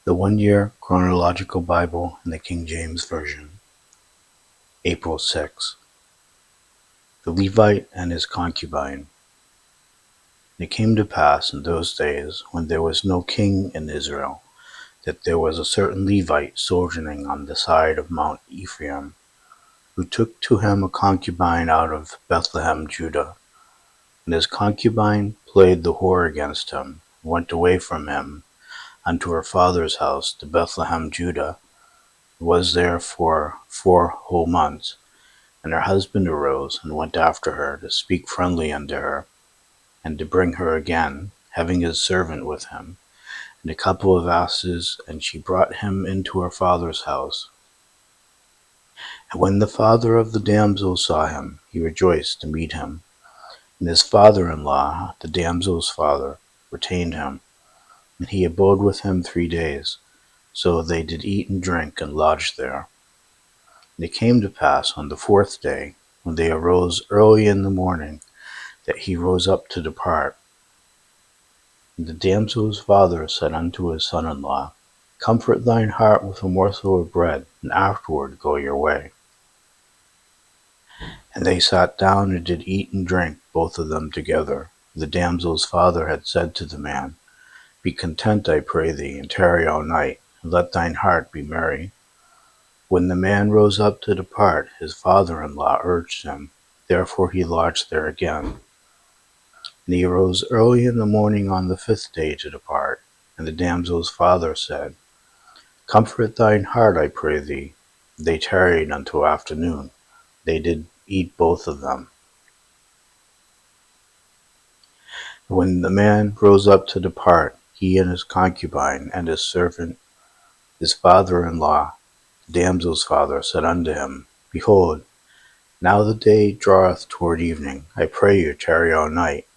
The 1 Year Chronological Bible in the King James Version, April 6. The Levite and his concubine. And it came to pass in those days, when there was no king in Israel, that there was a certain Levite sojourning on the side of Mount Ephraim, who took to him a concubine out of Bethlehem, Judah. And his concubine played the whore against him, and went away from him unto her father's house to Bethlehem, Judah, was there for 4 whole months. And her husband arose, and went after her, to speak friendly unto her, and to bring her again, having his servant with him, and a couple of asses, and she brought him into her father's house. And when the father of the damsel saw him, he rejoiced to meet him. And his father-in-law, the damsel's father, retained him, and he abode with him 3 days. So they did eat and drink, and lodged there. And it came to pass on the 4th day, when they arose early in the morning, that he rose up to depart. And the damsel's father said unto his son-in-law, Comfort thine heart with a morsel of bread, and afterward go your way. And they sat down and did eat and drink, both of them together. The damsel's father had said to the man, Be content, I pray thee, and tarry all night, and let thine heart be merry. When the man rose up to depart, his father-in-law urged him. Therefore he lodged there again. And he arose early in the morning on the 5th day to depart. And the damsel's father said, Comfort thine heart, I pray thee. They tarried until afternoon. They did eat both of them. When the man rose up to depart, he and his concubine and his servant, his father-in-law, the damsel's father, said unto him, Behold, now the day draweth toward evening. I pray you, tarry all night.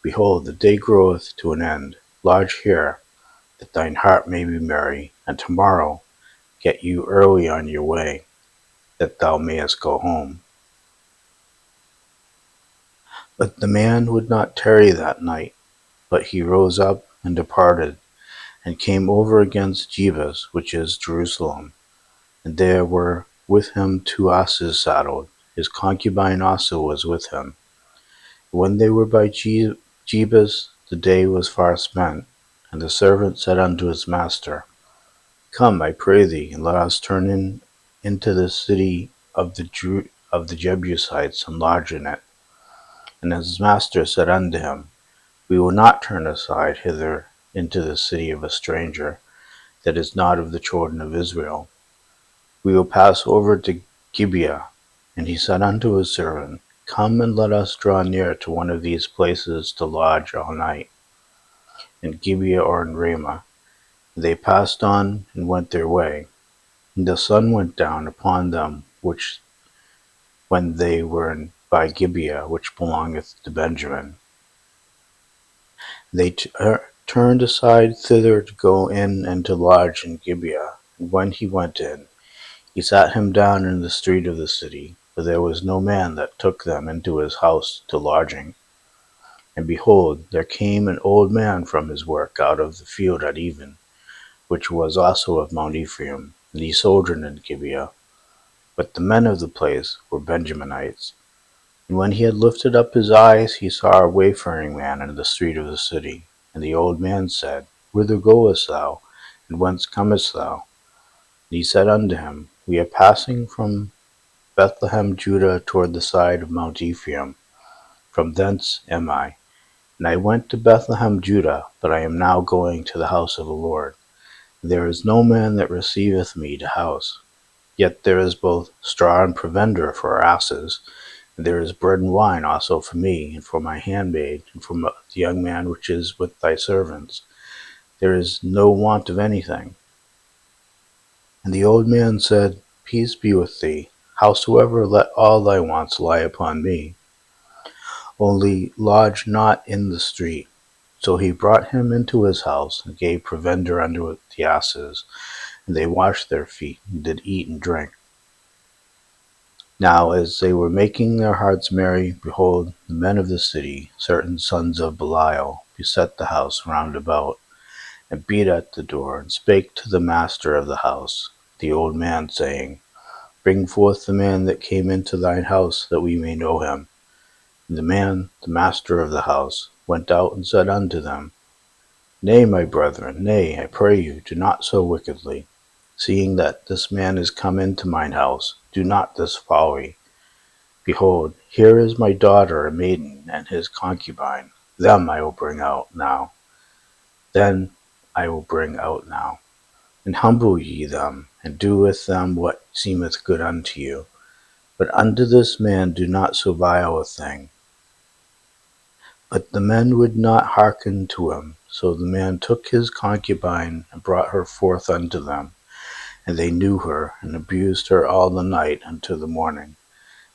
Behold, the day groweth to an end. Lodge here, that thine heart may be merry, and tomorrow get you early on your way, that thou mayest go home. But the man would not tarry that night, but he rose up and departed, and came over against Jebus, which is Jerusalem. And there were with him 2 asses saddled. His concubine also was with him. When they were by Jebus, the day was far spent. And the servant said unto his master, Come, I pray thee, and let us turn into the city of the Jebusites, and lodge in it. And his master said unto him, We will not turn aside hither into the city of a stranger, that is not of the children of Israel. We will pass over to Gibeah. And he said unto his servant, Come and let us draw near to one of these places to lodge all night, in Gibeah or in Ramah. And they passed on and went their way. And the sun went down upon them when they were by Gibeah, which belongeth to Benjamin. They turned aside thither to go in and to lodge in Gibeah. And when he went in, he sat him down in the street of the city, for there was no man that took them into his house to lodging. And behold, there came an old man from his work out of the field at even, which was also of Mount Ephraim, and he sojourned in Gibeah. But the men of the place were Benjaminites. And when he had lifted up his eyes, he saw a wayfaring man in the street of the city. And the old man said, Whither goest thou, and whence comest thou? And he said unto him, We are passing from Bethlehem, Judah, toward the side of Mount Ephraim. From thence am I. And I went to Bethlehem, Judah, but I am now going to the house of the Lord. And there is no man that receiveth me to house. Yet there is both straw and provender for our asses, and there is bread and wine also for me, and for my handmaid, and for the young man which is with thy servants. There is no want of anything. And the old man said, Peace be with thee. Howsoever, let all thy wants lie upon me. Only lodge not in the street. So he brought him into his house, and gave provender unto the asses, and they washed their feet, and did eat and drink. Now as they were making their hearts merry, behold, the men of the city, certain sons of Belial, beset the house round about, and beat at the door, and spake to the master of the house, the old man, saying, Bring forth the man that came into thine house, that we may know him. And the man, the master of the house, went out and said unto them, Nay, my brethren, nay, I pray you, do not so wickedly. Seeing that this man is come into mine house, do not this folly. Behold, here is my daughter, a maiden, and his concubine. Them I will bring out now. Then I will bring out now. And humble ye them, and do with them what seemeth good unto you. But unto this man do not so vile a thing. But the men would not hearken to him. So the man took his concubine, and brought her forth unto them. And they knew her, and abused her all the night unto the morning.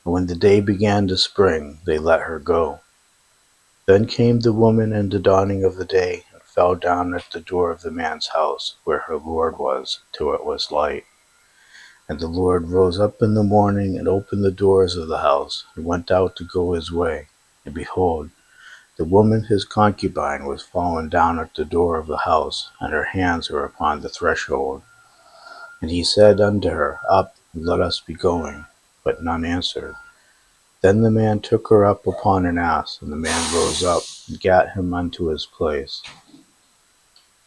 And when the day began to spring, they let her go. Then came the woman in the dawning of the day, and fell down at the door of the man's house, where her lord was, till it was light. And the lord rose up in the morning, and opened the doors of the house, and went out to go his way. And behold, the woman his concubine was fallen down at the door of the house, and her hands were upon the threshold. And he said unto her, Up, and let us be going. But none answered. Then the man took her up upon an ass, and the man rose up, and gat him unto his place.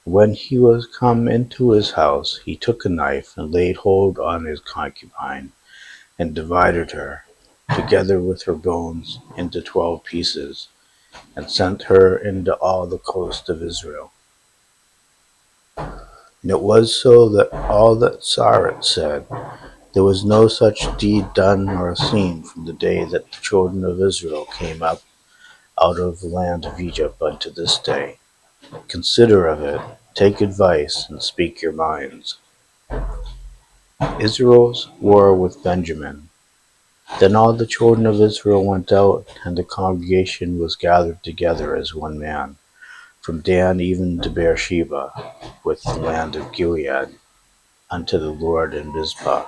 When he was come into his house, he took a knife, and laid hold on his concubine, and divided her, together with her bones, into 12 pieces, and sent her into all the coast of Israel. And it was so that all that saw it said, There was no such deed done or seen from the day that the children of Israel came up out of the land of Egypt unto this day. Consider of it, take advice, and speak your minds. Israel's war with Benjamin. Then all the children of Israel went out, and the congregation was gathered together as one man, from Dan even to Beersheba, with the land of Gilead, unto the Lord in Mizpah.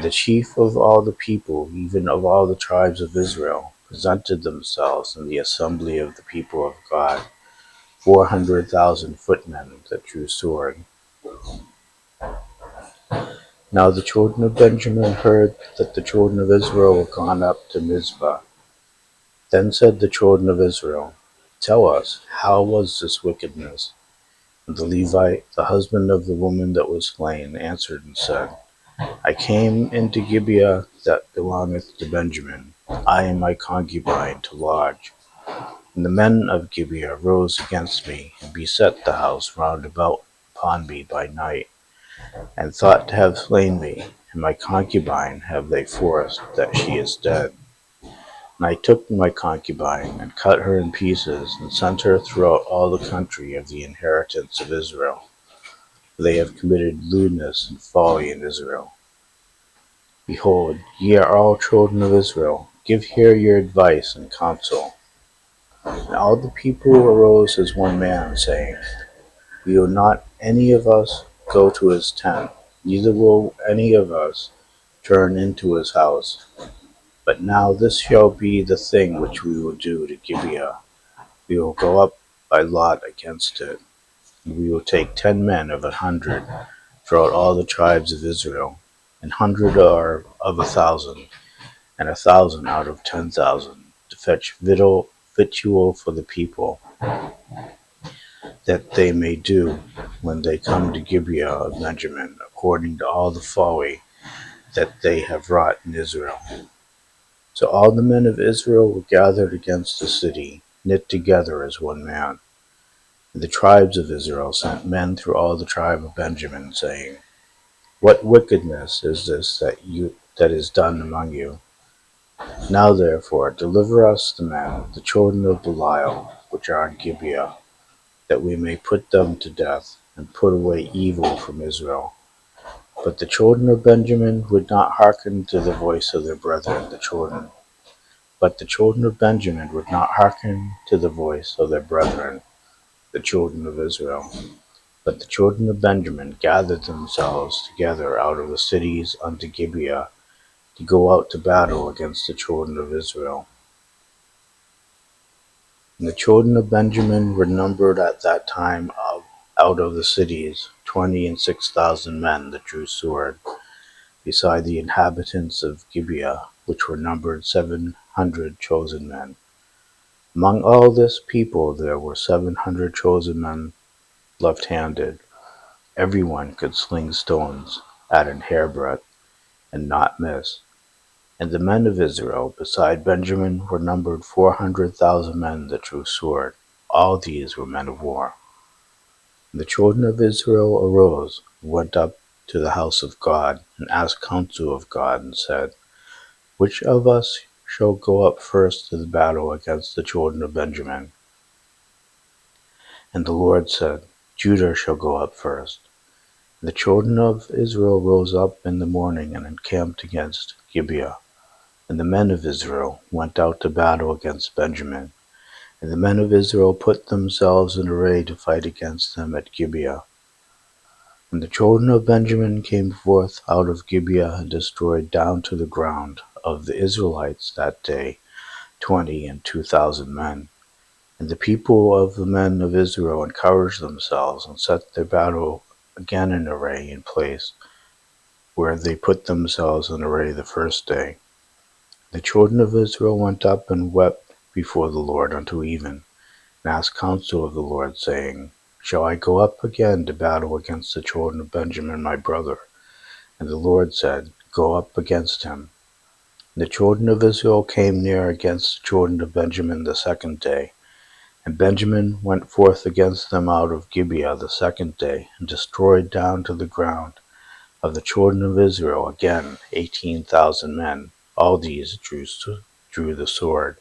The chief of all the people, even of all the tribes of Israel, presented themselves in the assembly of the people of God, 400,000 footmen that drew sword. Now the children of Benjamin heard that the children of Israel were gone up to Mizpah. Then said the children of Israel, Tell us, how was this wickedness? And the Levite, the husband of the woman that was slain, answered and said, I came into Gibeah that belongeth to Benjamin, I and my concubine, to lodge. And the men of Gibeah rose against me, and beset the house round about upon me by night, and thought to have slain me, and my concubine have they forced, that she is dead. And I took my concubine, and cut her in pieces, and sent her throughout all the country of the inheritance of Israel. For they have committed lewdness and folly in Israel. Behold, ye are all children of Israel, give here your advice and counsel. And all the people arose as one man, saying, We will not any of us go to his tent, neither will any of us turn into his house. But now this shall be the thing which we will do to Gibeah. We will go up by lot against it, and we will take 10 men of 100 throughout all the tribes of Israel, and 100 are of 1,000, and 1,000 out of 10,000, to fetch victual for the people, that they may do, when they come to Gibeah of Benjamin, according to all the folly that they have wrought in Israel. So all the men of Israel were gathered against the city, knit together as one man. And the tribes of Israel sent men through all the tribe of Benjamin, saying, What wickedness is this that is done among you? Now therefore deliver us the men, the children of Belial, which are in Gibeah, that we may put them to death, and put away evil from Israel. But the children of Benjamin would not hearken to the voice of their brethren, the children. But the children of Benjamin would not hearken to the voice of their brethren, the children of Israel. But the children of Benjamin gathered themselves together out of the cities unto Gibeah, to go out to battle against the children of Israel. And the children of Benjamin were numbered at that time out of the cities 26,000 men that drew sword, beside the inhabitants of Gibeah, which were numbered 700 chosen men. Among all this people there were 700 chosen men left-handed. Everyone could sling stones at an hairbreadth and not miss. And the men of Israel, beside Benjamin, were numbered 400,000 men that drew sword. All these were men of war. And the children of Israel arose, and went up to the house of God, and asked counsel of God, and said, which of us shall go up first to the battle against the children of Benjamin? And the Lord said, Judah shall go up first. And the children of Israel rose up in the morning, and encamped against Gibeah. And the men of Israel went out to battle against Benjamin. And the men of Israel put themselves in array to fight against them at Gibeah. And the children of Benjamin came forth out of Gibeah, and destroyed down to the ground of the Israelites that day 22,000 men. And the people of the men of Israel encouraged themselves, and set their battle again in array in place, where they put themselves in array the first day. The children of Israel went up and wept before the Lord until even, and asked counsel of the Lord, saying, shall I go up again to battle against the children of Benjamin my brother? And the Lord said, go up against him. And the children of Israel came near against the children of Benjamin the second day. And Benjamin went forth against them out of Gibeah the second day, and destroyed down to the ground of the children of Israel again 18,000 men. All these drew the sword.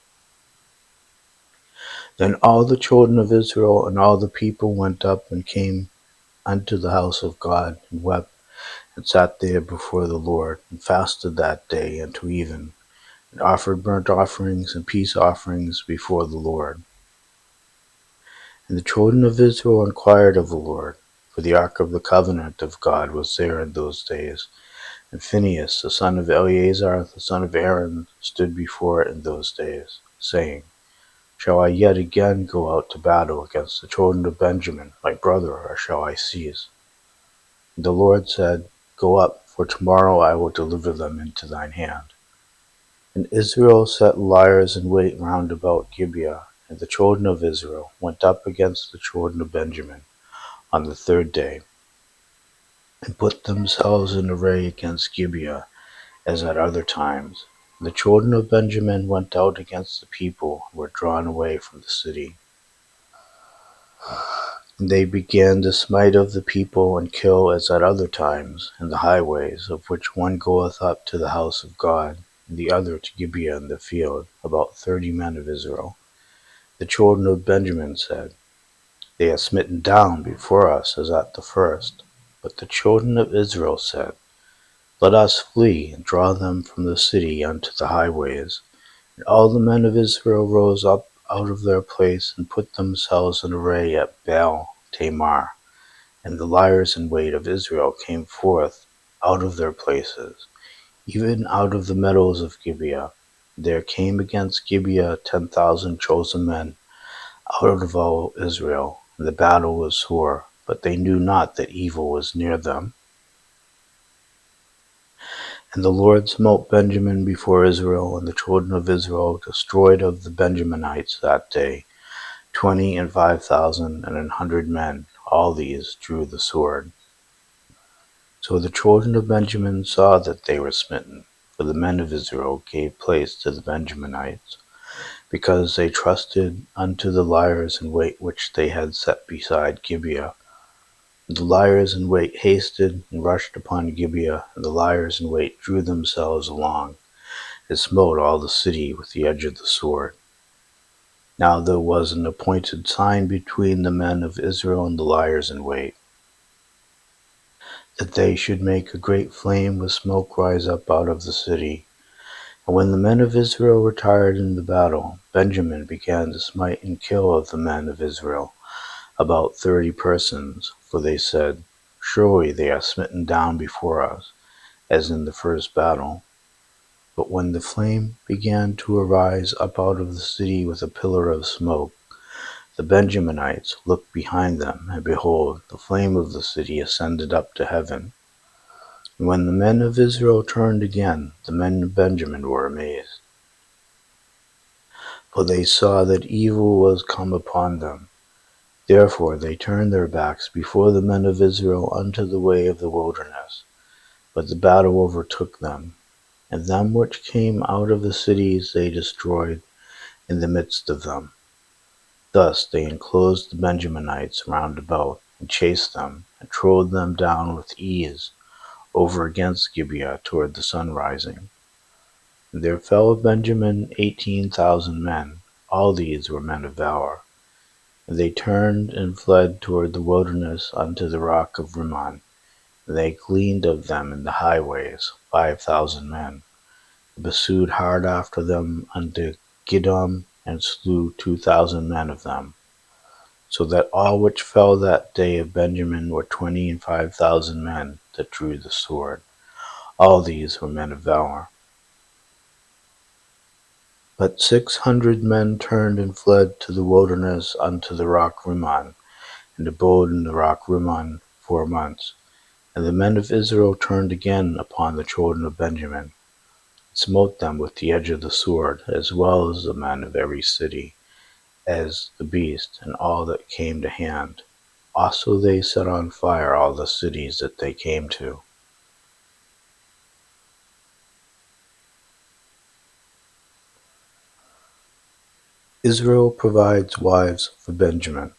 Then all the children of Israel and all the people went up and came unto the house of God, and wept, and sat there before the Lord, and fasted that day unto even, and offered burnt offerings and peace offerings before the Lord. And the children of Israel inquired of the Lord, for the ark of the covenant of God was there in those days. And Phinehas, the son of Eleazar, the son of Aaron, stood before it in those days, saying, shall I yet again go out to battle against the children of Benjamin, my brother, or shall I cease? And the Lord said, go up, for tomorrow I will deliver them into thine hand. And Israel set liers in wait round about Gibeah, and the children of Israel went up against the children of Benjamin on the third day, and put themselves in array against Gibeah, as at other times. And the children of Benjamin went out against the people, and were drawn away from the city. And they began to smite of the people, and kill as at other times, in the highways, of which one goeth up to the house of God, and the other to Gibeah in the field, about 30 men of Israel. The children of Benjamin said, they are smitten down before us as at the first. But the children of Israel said, let us flee, and draw them from the city unto the highways. And all the men of Israel rose up out of their place, and put themselves in array at Baal Tamar. And the liers in wait of Israel came forth out of their places, even out of the meadows of Gibeah. There came against Gibeah 10,000 chosen men out of all Israel, and the battle was sore, but they knew not that evil was near them. And the Lord smote Benjamin before Israel, and the children of Israel destroyed of the Benjaminites that day 25,000 and 100 men. All these drew the sword. So the children of Benjamin saw that they were smitten, for the men of Israel gave place to the Benjaminites, because they trusted unto the liers in wait which they had set beside Gibeah. And the liers in wait hasted and rushed upon Gibeah, and the liers in wait drew themselves along, and smote all the city with the edge of the sword. Now there was an appointed sign between the men of Israel and the liers in wait, that they should make a great flame with smoke rise up out of the city. And when the men of Israel retired in the battle, Benjamin began to smite and kill of the men of Israel about 30 persons, for they said, surely they are smitten down before us, as in the first battle. But when the flame began to arise up out of the city with a pillar of smoke, The Benjaminites looked behind them, and behold, the flame of the city ascended up to heaven. And when the men of Israel turned again, the men of Benjamin were amazed, for they saw that evil was come upon them. Therefore they turned their backs before the men of Israel unto the way of the wilderness. But the battle overtook them, and them which came out of the cities they destroyed in the midst of them. Thus they enclosed the Benjaminites round about, and chased them, and trode them down with ease over against Gibeah toward the sun rising. And there fell of Benjamin 18,000 men. All these were men of valor. And they turned and fled toward the wilderness unto the rock of Rimmon. And they gleaned of them in the highways 5,000 men, and pursued hard after them unto Gidom, and slew 2,000 men of them. So that all which fell that day of Benjamin were 25,000 men that drew the sword. All these were men of valor. But 600 men turned and fled to the wilderness unto the rock Rimmon, and abode in the rock Rimmon 4 months. And the men of Israel turned again upon the children of Benjamin, and smote them with the edge of the sword, as well as the men of every city, as the beast, and all that came to hand. Also they set on fire all the cities that they came to. Israel provides wives for Benjamin.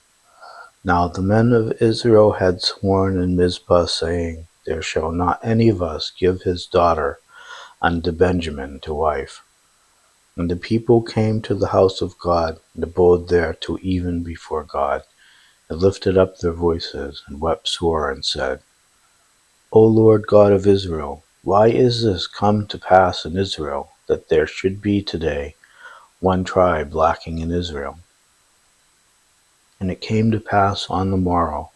Now the men of Israel had sworn in Mizpah, saying, There shall not any of us give his daughter unto Benjamin to wife. And the people came to the house of God, and abode there till even before God, and lifted up their voices, and wept sore, and said, O Lord God of Israel, why is this come to pass in Israel, that there should be today one tribe lacking in Israel? And it came to pass on the morrow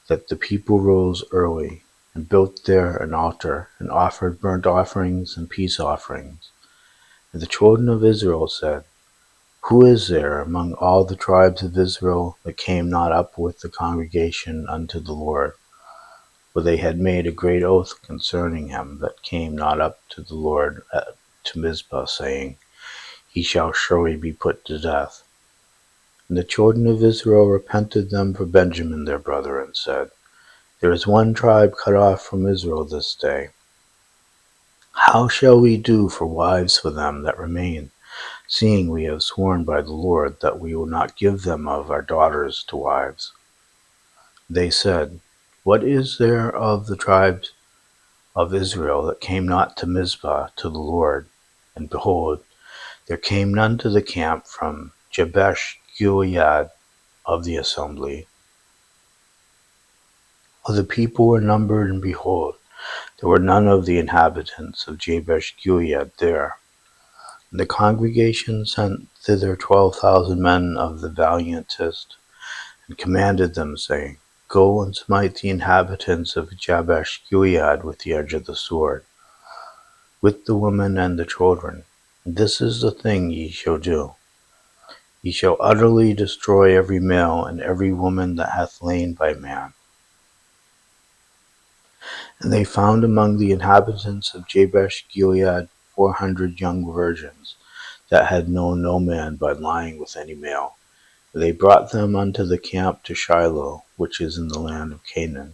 that the people rose early, and built there an altar, and offered burnt offerings and peace offerings. And the children of Israel said, Who is there among all the tribes of Israel that came not up with the congregation unto the Lord? For they had made a great oath concerning him that came not up to the Lord to Mizpah, saying, He shall surely be put to death. And the children of Israel repented them for Benjamin their brother, and said, There is one tribe cut off from Israel this day. How shall we do for wives for them that remain, seeing we have sworn by the Lord that we will not give them of our daughters to wives? They said, What is there of the tribes of Israel that came not to Mizpah to the Lord? And behold, there came none to the camp from Jabesh Gilead of the assembly. For the people were numbered, and behold, there were none of the inhabitants of Jabesh Gilead there. And the congregation sent thither 12,000 men of the valiantest, and commanded them, saying, Go and smite the inhabitants of Jabesh Gilead with the edge of the sword, with the women and the children. And this is the thing ye shall do. Ye shall utterly destroy every male and every woman that hath lain by man. And they found among the inhabitants of Jabesh Gilead 400 young virgins, that had known no man by lying with any male. And they brought them unto the camp to Shiloh, which is in the land of Canaan.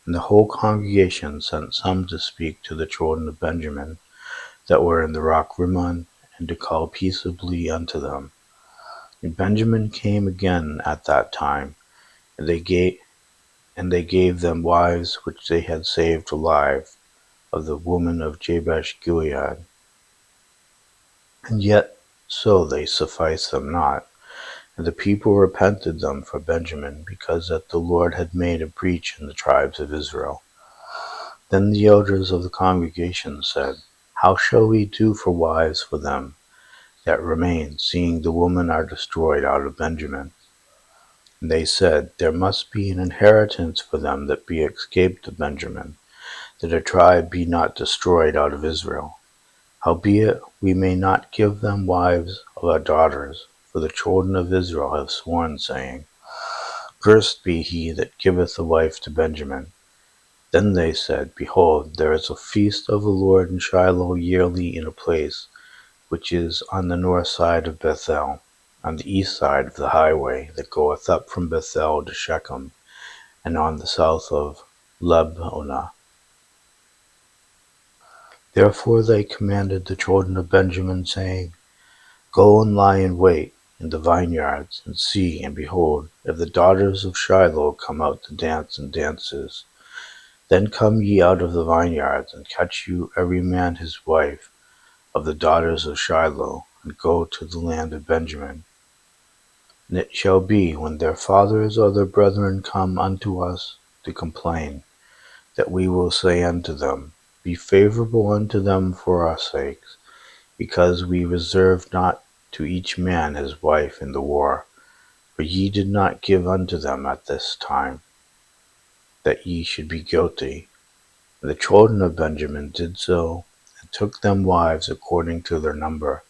And the whole congregation sent some to speak to the children of Benjamin, that were in the rock Rimmon, and to call peaceably unto them. And Benjamin came again at that time, and they gave them wives which they had saved alive of the woman of Jabesh Gilead. And yet so they sufficed them not. And the people repented them for Benjamin, because that the Lord had made a breach in the tribes of Israel. Then the elders of the congregation said, How shall we do for wives for them that remain, seeing the women are destroyed out of Benjamin? And they said, There must be an inheritance for them that be escaped of Benjamin, that a tribe be not destroyed out of Israel. Howbeit we may not give them wives of our daughters, for the children of Israel have sworn, saying, Cursed be he that giveth a wife to Benjamin. Then they said, Behold, there is a feast of the Lord in Shiloh yearly in a place which is on the north side of Bethel, on the east side of the highway that goeth up from Bethel to Shechem, and on the south of Lebonah. Therefore they commanded the children of Benjamin, saying, Go and lie in wait in the vineyards, and see, and behold, if the daughters of Shiloh come out to dance in dances. Then come ye out of the vineyards, and catch you every man his wife of the daughters of Shiloh, and go to the land of Benjamin. And it shall be, when their fathers or their brethren come unto us to complain, that we will say unto them, Be favorable unto them for our sakes, because we reserved not to each man his wife in the war, for ye did not give unto them at this time, that ye should be guilty. And the children of Benjamin did so, and took them wives according to their number.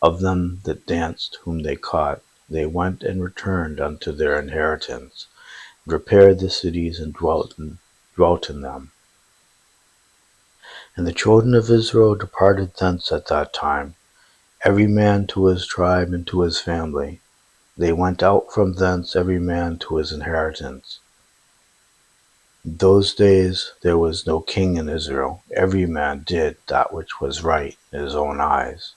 Of them that danced whom they caught, they went and returned unto their inheritance, and repaired the cities, and dwelt in them. And the children of Israel departed thence at that time, every man to his tribe and to his family. They went out from thence every man to his inheritance. In those days there was no king in Israel. Every man did that which was right in his own eyes.